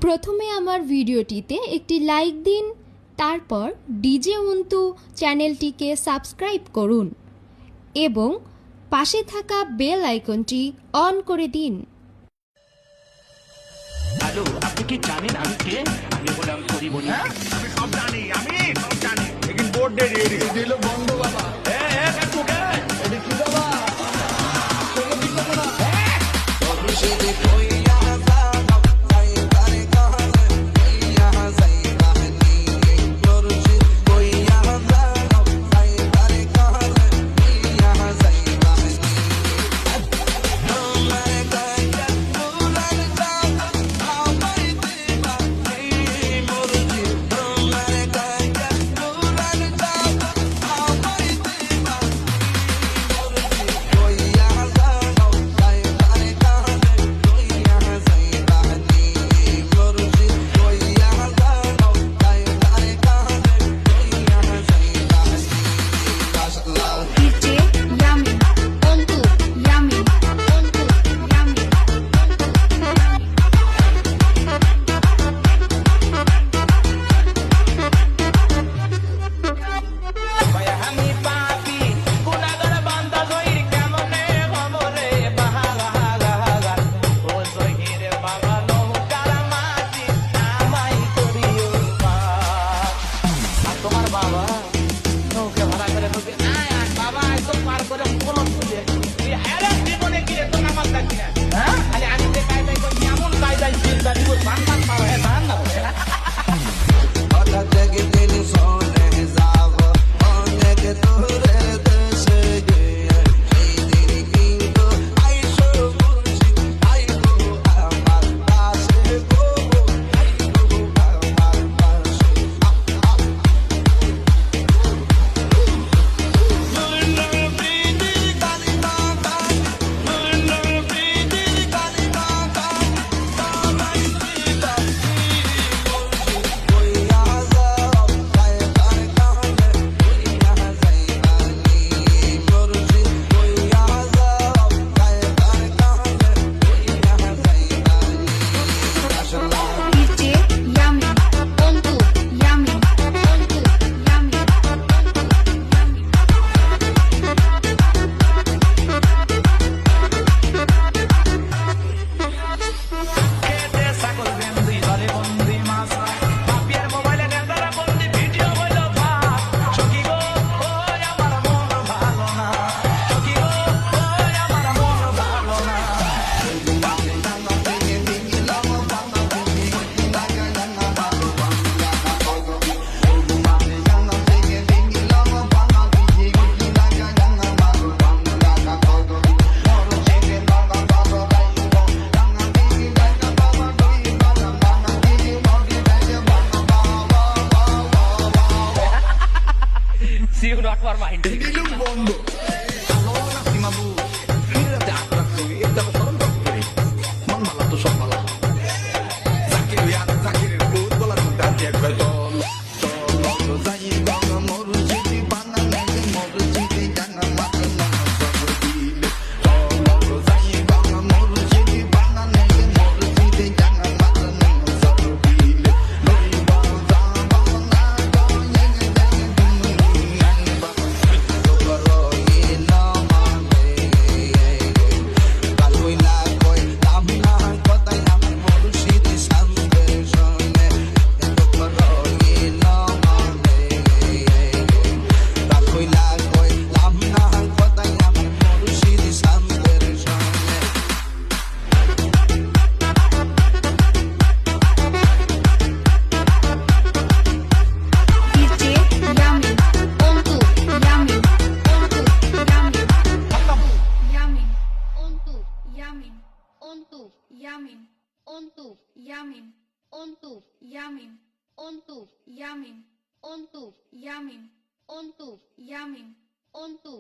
প্রথমে আমার ভিডিওটিতে একটি লাইক দিন, তারপর ডিজে অন্তু চ্যানেলটিকে সাবস্ক্রাইব করুন এবং পাশে থাকা বেল আইকনটি অন করে দিন। হ্যালো, আপনি কি জানেন আমি কে? আমি বললাম করিবনি। আমি সব জানি, लेकिन बोर्ड दे दिल बंद बाबा See you not for mind. Yamin, ontu, yamin, ontu, yamin, ontu, yamin, ontu, yamin, ontu, yamin, ontu.